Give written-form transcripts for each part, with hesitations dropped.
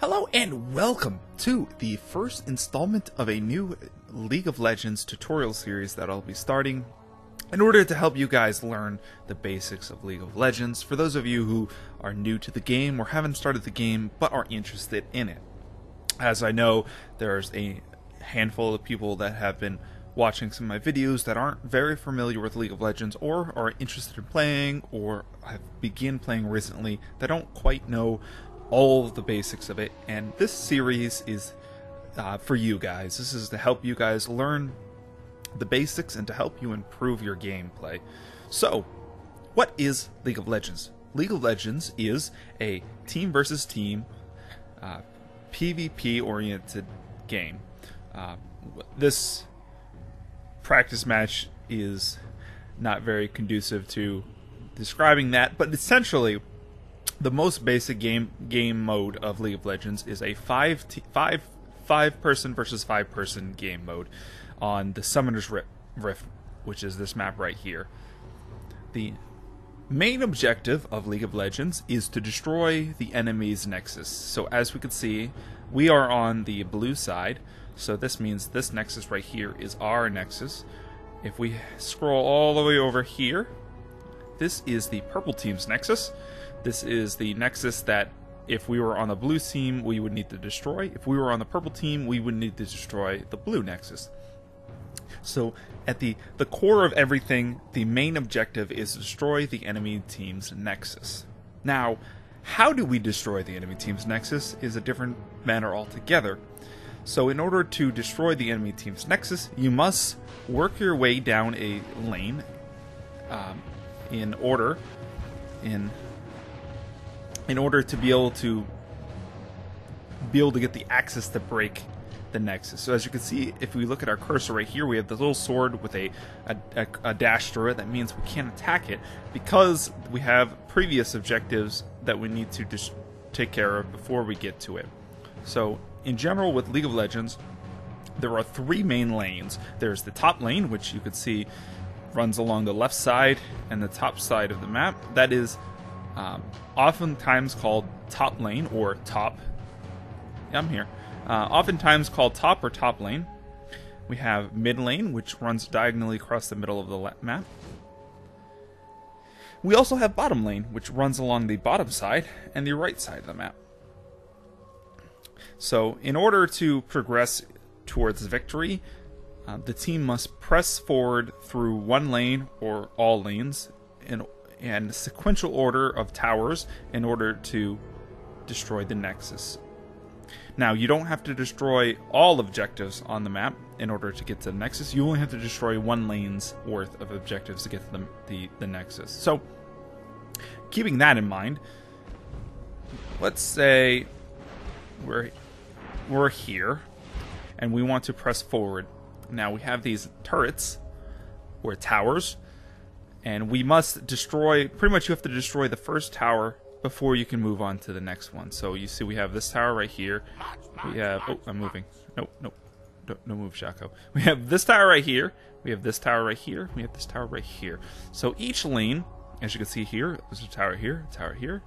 Hello and welcome to the first installment of a new League of Legends tutorial series that I'll be starting in order to help you guys learn the basics of League of Legends for those of you who are new to the game or haven't started the game but are interested in it. As I know, there's a handful of people that have been watching some of my videos that aren't very familiar with League of Legends or are interested in playing or have begun playing recently that don't quite know all of the basics of it, and this series is for you guys. This is to help you guys learn the basics and to help you improve your gameplay. So, what is League of Legends? League of Legends is a team versus team PvP oriented game. This practice match is not very conducive to describing that, but essentially the most basic game mode of League of Legends is a five person versus 5 person game mode on the Summoner's Rift, which is this map right here. The main objective of League of Legends is to destroy the enemy's nexus. So as we can see, we are on the blue side, so this means this nexus right here is our nexus. If we scroll all the way over here, this is the purple team's nexus. This is the nexus that if we were on the blue team, we would need to destroy. If we were on the purple team, we would need to destroy the blue nexus. So at the core of everything, the main objective is to destroy the enemy team's nexus. Now, how do we destroy the enemy team's nexus is a different matter altogether. So in order to destroy the enemy team's nexus, you must work your way down a lane in order to be able to get the access to break the nexus. So as you can see, if we look at our cursor right here, we have this little sword with a dash through it. That means we can't attack it because we have previous objectives that we need to just take care of before we get to it. So in general with League of Legends, there are 3 main lanes. There's the top lane, which you can see runs along the left side and the top side of the map. That is oftentimes called top lane or top. Yeah, I'm here. Oftentimes called top or top lane. We have mid lane, which runs diagonally across the middle of the map. We also have bottom lane, which runs along the bottom side and the right side of the map. So in order to progress towards victory, the team must press forward through one lane or all lanes and sequential order of towers in order to destroy the nexus. Now, you don't have to destroy all objectives on the map in order to get to the nexus. You only have to destroy one lane's worth of objectives to get to the nexus. So, keeping that in mind, let's say we're here and we want to press forward. Now, we have these turrets or towers, and we must destroy, pretty much you have to destroy the first tower before you can move on to the next one. So you see we have this tower right here. We have, oh, I'm moving. No move, Shaco. We have this tower right here. We have this tower right here. We have this tower right here. So each lane, as you can see here, there's a tower here, tower here,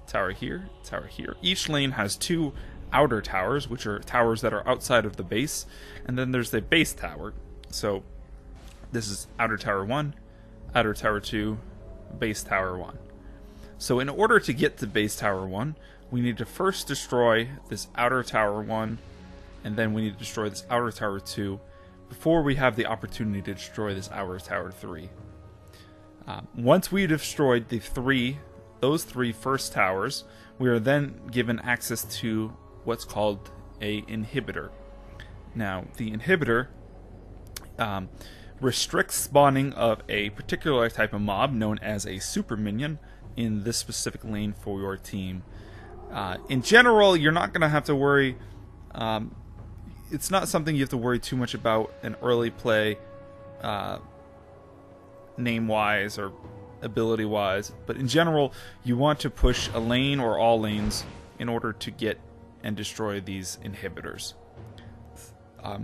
tower here, tower here. Each lane has 2 outer towers, which are towers that are outside of the base. And then there's the base tower. So this is outer tower 1, outer tower 2, base tower 1. So in order to get to base tower 1, we need to first destroy this outer tower 1, and then we need to destroy this outer tower 2 before we have the opportunity to destroy this outer tower 3. Once we've destroyed those 3 first towers, we are then given access to what's called a inhibitor. Now, the inhibitor restricts spawning of a particular type of mob known as a super minion in this specific lane for your team. In general, you're not going to have to worry. It's not something you have to worry too much about in early play, name-wise or ability-wise. But in general, you want to push a lane or all lanes in order to get and destroy these inhibitors.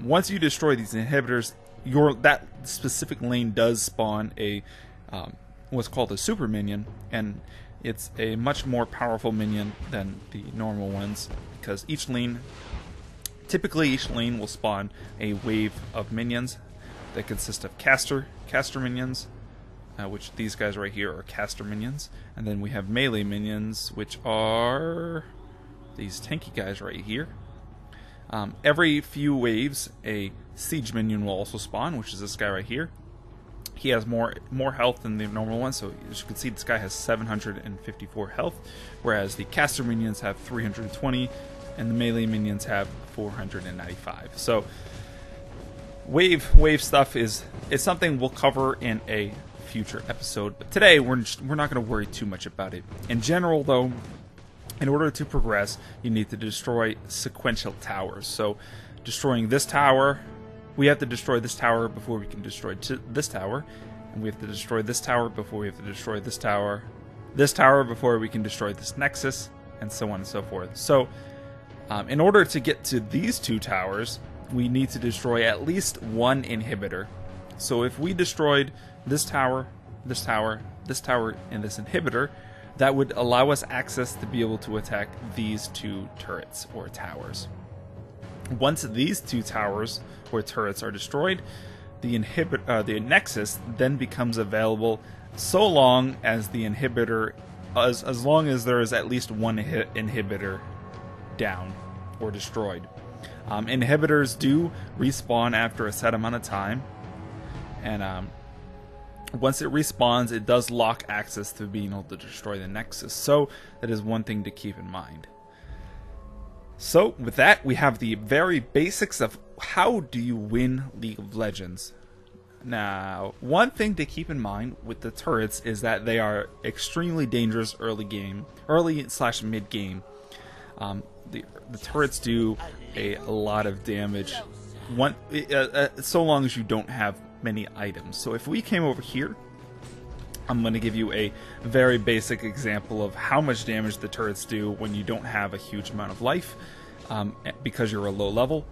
Once you destroy these inhibitors, that specific lane does spawn a what's called a super minion, and it's a much more powerful minion than the normal ones because typically each lane will spawn a wave of minions that consist of caster minions, which these guys right here are caster minions, and then we have melee minions, which are these tanky guys right here. Every few waves, a siege minion will also spawn, which is this guy right here. He has more health than the normal one, so as you can see, this guy has 754 health, whereas the caster minions have 320, and the melee minions have 495. So wave stuff is something we'll cover in a future episode, but today we're not going to worry too much about it. In general, though, in order to progress, you need to destroy sequential towers. So destroying this tower, we have to destroy this tower before we can destroy this tower, and we have to destroy this tower before we have to destroy this tower before we can destroy this nexus, and so on and so forth. So in order to get to these two towers, we need to destroy at least one inhibitor. So if we destroyed this tower, this tower, this tower, and this inhibitor, that would allow us access to be able to attack these two turrets or towers. Once these two towers or turrets are destroyed, the nexus then becomes available so long as the inhibitor, as long as there is at least one inhibitor down or destroyed. Inhibitors do respawn after a set amount of time, and once it respawns, it does lock access to being able to destroy the nexus. So that is one thing to keep in mind. So with that, we have the very basics of how do you win League of Legends. Now, one thing to keep in mind with the turrets is that they are extremely dangerous early/mid game. The turrets do a lot of damage so long as you don't have many items. So if we came over here, I'm going to give you a very basic example of how much damage the turrets do when you don't have a huge amount of life, because you're a low level.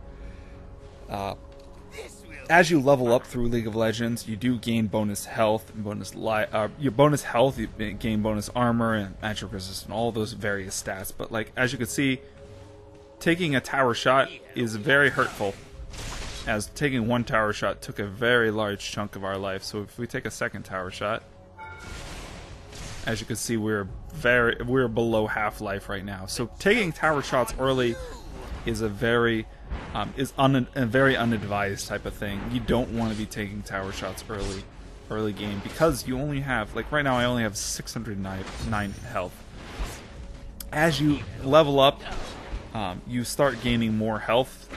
As you level up through League of Legends, you do gain bonus health, your bonus health, you gain bonus armor and magic resist and all those various stats. But like as you can see, taking a tower shot is very hurtful, as taking one tower shot took a very large chunk of our life. So if we take a second tower shot, as you can see, we're below half life right now. So taking tower shots early is a very unadvised type of thing. You don't want to be taking tower shots early game, because you only have, like right now I only have 609 health. As you level up, you start gaining more health.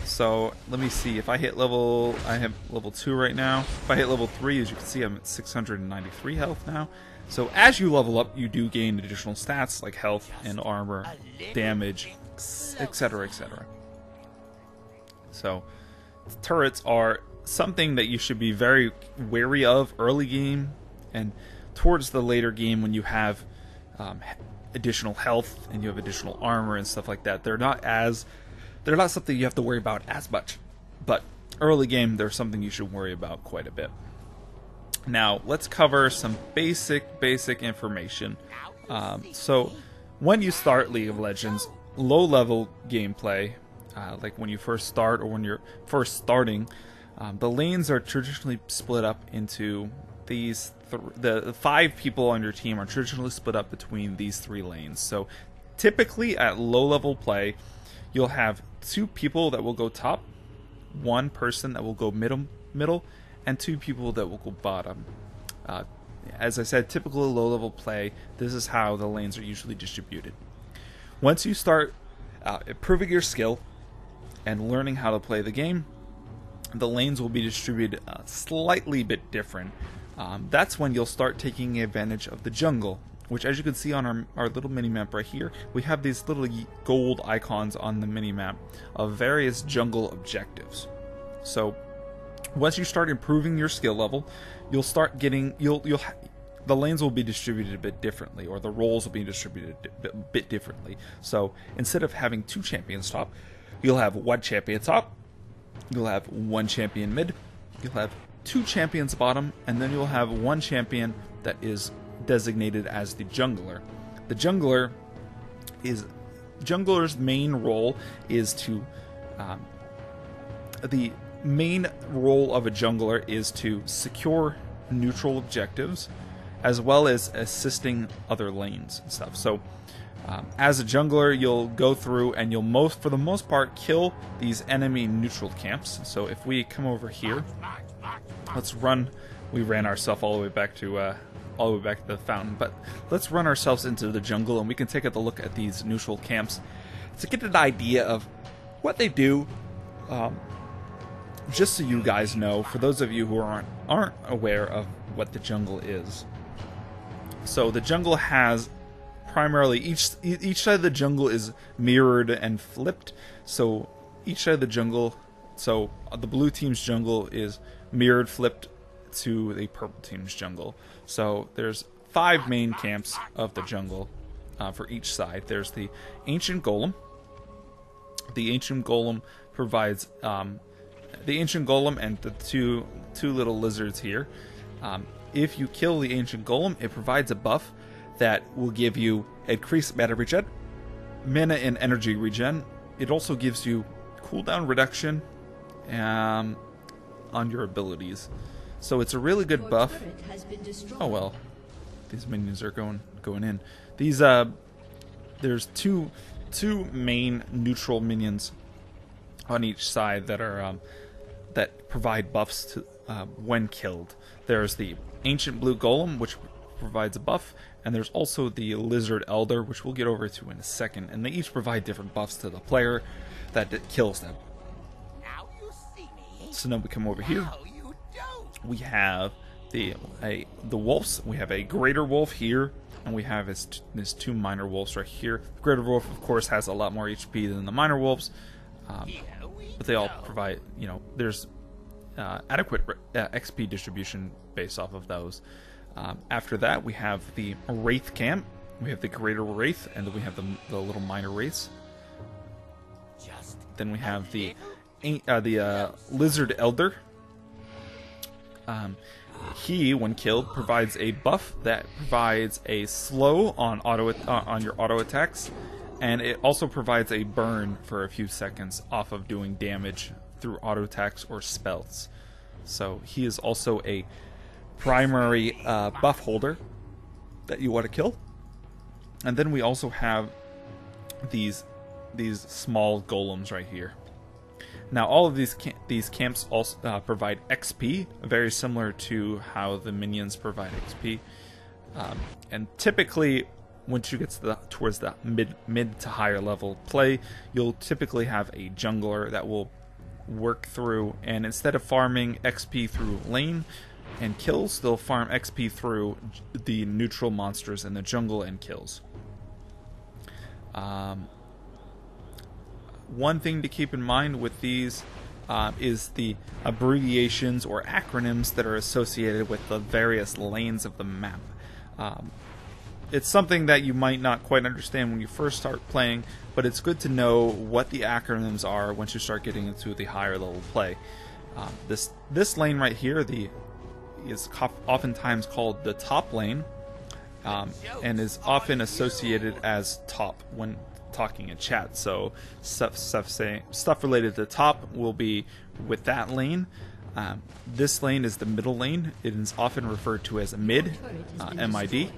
So let me see, if I hit I have level 2 right now. If I hit level 3, as you can see, I'm at 693 health now. So as you level up, you do gain additional stats like health and armor, damage, etc., etc. So turrets are something that you should be very wary of early game, and towards the later game when you have additional health and you have additional armor and stuff like that, they're not something you have to worry about as much. But early game, they're something you should worry about quite a bit. Now, let's cover some basic information. So, when you start League of Legends, low-level gameplay, like when you first start or when you're first starting, the lanes are traditionally split up into these. The 5 people on your team are traditionally split up between these 3 lanes. So, typically at low-level play, you'll have 2 people that will go top, 1 person that will go middle, and 2 people that will go bottom. As I said, typical low-level play, this is how the lanes are usually distributed. Once you start improving your skill and learning how to play the game, the lanes will be distributed slightly bit different. That's when you'll start taking advantage of the jungle, which, as you can see on our little mini-map right here, we have these little gold icons on the mini-map of various jungle objectives. So once you start improving your skill level, you'll start getting the lanes will be distributed a bit differently, or the roles will be distributed a bit differently. So instead of having 2 champions top, you'll have 1 champion top, you'll have 1 champion mid, you'll have 2 champions bottom, and then you'll have 1 champion that is designated as the jungler. The jungler is jungler's main role is to the main role of a jungler is to secure neutral objectives, as well as assisting other lanes and stuff. So as a jungler, you'll go through and you'll for the most part kill these enemy neutral camps. So if we come over here, let's run. We ran ourselves all the way back to the fountain, but let's run ourselves into the jungle and we can take a look at these neutral camps to get an idea of what they do. Just so you guys know, for those of you who aren't aware of what the jungle is. So the jungle has primarily each side of the jungle is mirrored and flipped. So each side of the jungle, so the blue team's jungle is mirrored flipped to the purple team's jungle. So there's 5 main camps of the jungle for each side. There's the ancient golem. The ancient golem provides the ancient golem and the two little lizards here. If you kill the ancient golem, it provides a buff that will give you increased mana regen, mana and energy regen. It also gives you cooldown reduction on your abilities. So it's a really good buff. Oh well, these minions are going in. These there's two main neutral minions on each side that are that provide buffs to when killed. There's the ancient blue golem, which provides a buff, and there's also the lizard elder, which we'll get over to in a second, and they each provide different buffs to the player that kills them. So now we come over here. We have the wolves. We have a greater wolf here, and we have his 2 minor wolves right here. The greater wolf, of course, has a lot more HP than the minor wolves, but they all provide, there's adequate XP distribution based off of those. After that, we have the Wraith camp. We have the Greater Wraith, and then we have the little minor Wraiths. Then we have the Lizard Elder. He, when killed, provides a buff that provides a slow on your auto attacks, and it also provides a burn for a few seconds off of doing damage through auto attacks or spells. So he is also a primary buff holder that you want to kill. And then we also have these small golems right here. Now all of these camps also provide XP, very similar to how the minions provide XP. And typically, once you get towards the mid to higher level play, you'll typically have a jungler that will work through, and instead of farming XP through lane and kills, they'll farm XP through the neutral monsters in the jungle and kills. One thing to keep in mind with these is the abbreviations or acronyms that are associated with the various lanes of the map. It's something that you might not quite understand when you first start playing, but it's good to know what the acronyms are once you start getting into the higher level play. This lane right here is oftentimes called the top lane, and is often associated as top when talking in chat. So stuff related to top will be with that lane. This lane is the middle lane. It is often referred to as a mid, MID.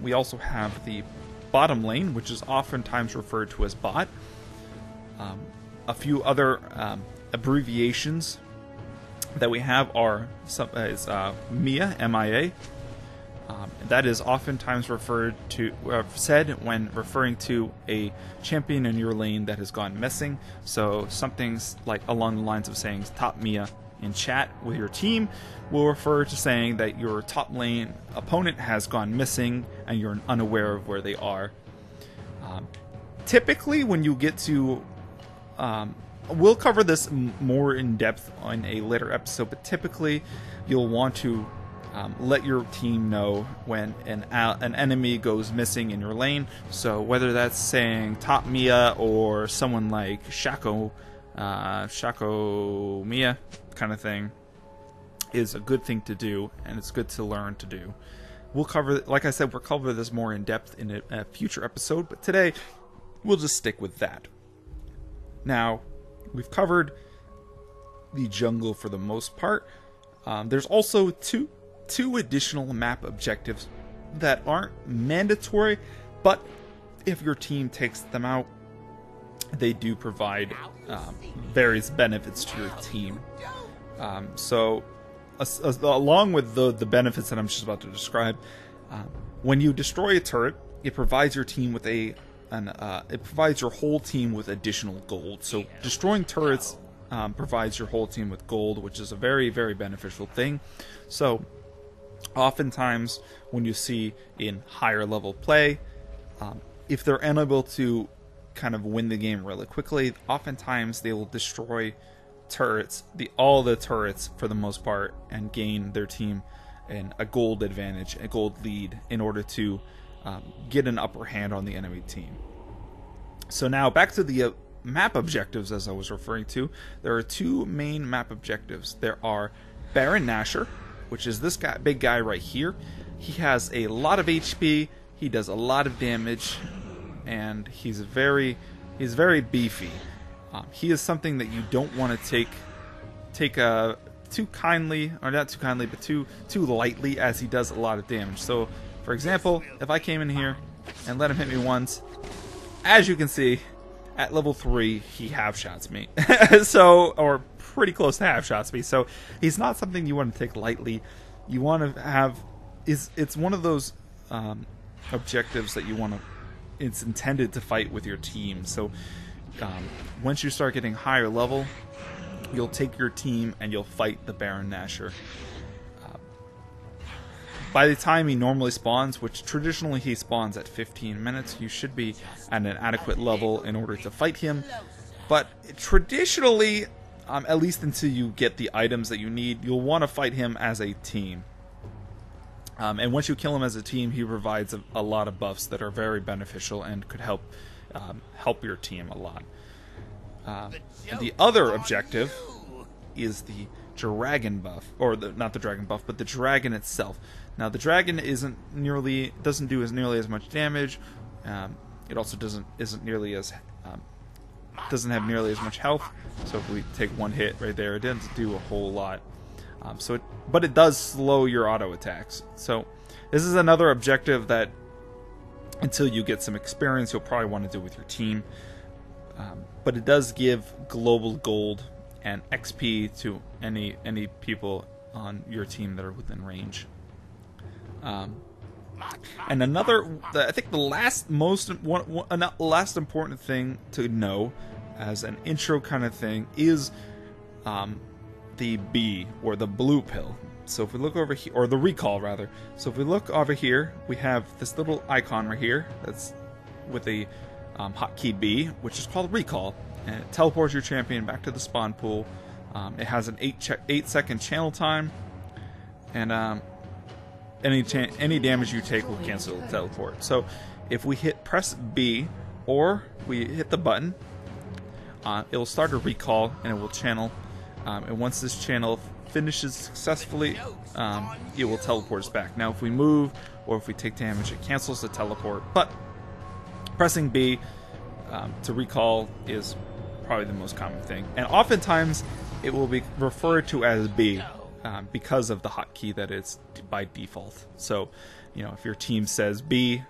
We also have the bottom lane, which is oftentimes referred to as bot. A few other abbreviations that we have are MIA, MIA. That is oftentimes said when referring to a champion in your lane that has gone missing. So something's like along the lines of saying top MIA in chat with your team will refer to saying that your top lane opponent has gone missing and you're unaware of where they are. Typically, when you get to we'll cover this more in depth on a later episode, but typically you'll want to let your team know when an enemy goes missing in your lane. So whether that's saying top Mia or someone like Shaco Mia kind of thing is a good thing to do, and it's good to learn to do. We'll cover, like I said, we'll cover this more in depth in a future episode, but today we'll just stick with that. Now, we've covered the jungle for the most part. There's also two additional map objectives that aren't mandatory, but if your team takes them out, they do provide various benefits to your team. So, along with the benefits that I'm just about to describe, when you destroy a turret, it provides your team with it provides your whole team with additional gold. So, destroying turrets provides your whole team with gold, which is a very, very beneficial thing. So, oftentimes when you see in higher level play, if they're unable to kind of win the game really quickly, oftentimes they will destroy turrets, all the turrets for the most part, and gain their team a gold advantage, a gold lead, in order to get an upper hand on the enemy team. So now back to the map objectives, as I was referring to. There are two main map objectives. There are Baron Nashor, which is this guy, big guy right here. He has a lot of HP, he does a lot of damage, and he's very beefy. He is something that you don't want to take too kindly, or not too kindly, but too lightly, as he does a lot of damage. So, for example, if I came in here and let him hit me once, as you can see, at level 3, he half-shots me. So, or pretty close to half-shots me. So, he's not something you want to take lightly. You want to have... It's one of those objectives that you want to... It's intended to fight with your team. So, once you start getting higher level, you'll take your team and you'll fight the Baron Nashor. By the time he normally spawns, which traditionally he spawns at 15 minutes, you should be at an adequate level in order to fight him. But traditionally, at least until you get the items that you need, you'll want to fight him as a team. And once you kill him as a team, he provides a lot of buffs that are very beneficial and could help your team a lot. The other objective is the dragon buff, or not the dragon buff, but the dragon itself. Now, the dragon doesn't do nearly as much damage. It also doesn't have nearly as much health. So if we take one hit right there, it doesn't do a whole lot. But it does slow your auto attacks. So this is another objective that, until you get some experience, you'll probably want to do with your team. But it does give global gold and XP to any people on your team that are within range. And I think the last important thing to know as an intro kind of thing is the B, or the blue pill. So if we look over here, or the recall rather. So if we look over here, we have this little icon right here that's with a hotkey B, which is called recall, and it teleports your champion back to the spawn pool. It has an 8-second channel time, and any damage you take will cancel the teleport. So if we press B, or we hit the button, it will start a recall and it will channel. And once this channel finishes successfully, it will teleport us back. Now, if we move or if we take damage, it cancels the teleport. But pressing B to recall is probably the most common thing. And oftentimes, it will be referred to as B because of the hotkey that it's by default. So, if your team says B,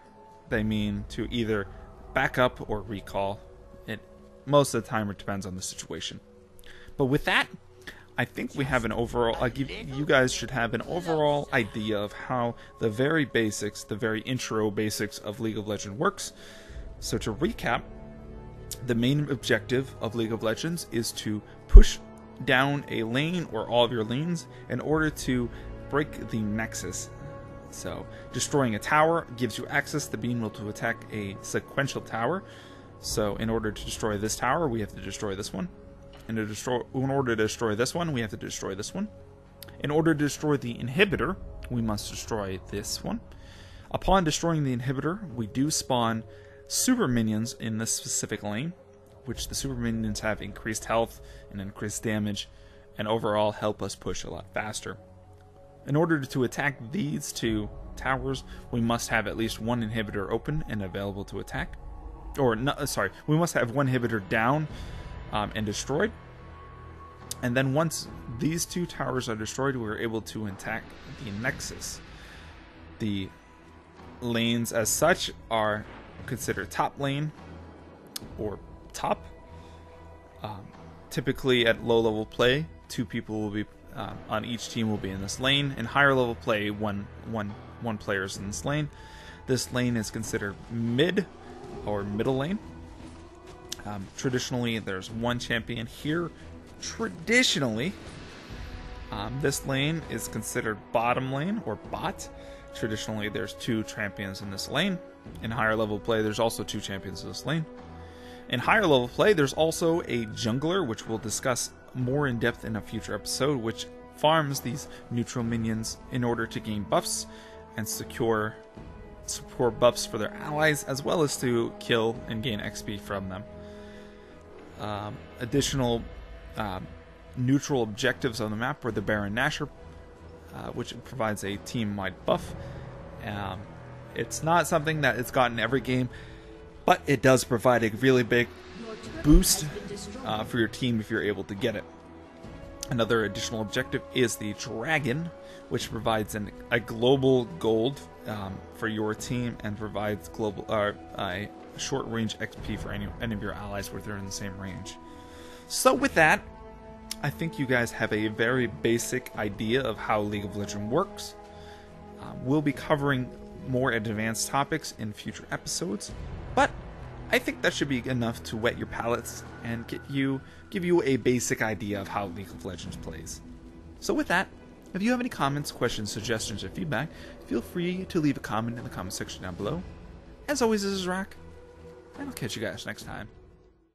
they mean to either back up or recall. Most of the time, it depends on the situation. But with that, I think we have an overall... you guys should have an overall idea of how the very intro basics of League of Legends works. So to recap, the main objective of League of Legends is to push down a lane or all of your lanes in order to break the nexus. So destroying a tower gives you access to being able to attack a sequential tower. So in order to destroy this tower, we have to destroy this one. In order to destroy this one, we have to destroy this one. In order to destroy the inhibitor, we must destroy this one. Upon destroying the inhibitor, we do spawn super minions in this specific lane, which the super minions have increased health and increased damage, and overall help us push a lot faster. In order to attack these two towers, we must have at least one inhibitor open and available to attack. or no, sorry, we must have one inhibitor down and destroyed. And then once these 2 towers are destroyed, we're able to attack the Nexus. The lanes as such are considered top lane or top. Typically at low level play, 2 people will be on each team will be in this lane. In higher level play, one player is in this lane. This lane is considered mid or middle lane. Traditionally, there's 1 champion here. Traditionally, this lane is considered bottom lane or bot. Traditionally, there's 2 champions in this lane. In higher level play, there's also 2 champions in this lane. In higher level play, there's also a jungler, which we'll discuss more in depth in a future episode, which farms these neutral minions in order to gain buffs and secure support buffs for their allies, as well as to kill and gain XP from them. Additional neutral objectives on the map were the Baron Nashor, which provides a team-wide buff. It's not something that it's got in every game, but it does provide a really big boost for your team if you're able to get it. Another additional objective is the Dragon, which provides a global gold for your team and provides global a short range XP for any of your allies where they're in the same range. So with that, I think you guys have a very basic idea of how League of Legends works. We'll be covering more advanced topics in future episodes, but I think that should be enough to whet your palates and give you a basic idea of how League of Legends plays. So with that, if you have any comments, questions, suggestions, or feedback, feel free to leave a comment in the comment section down below. As always, this is Rock, and I'll catch you guys next time.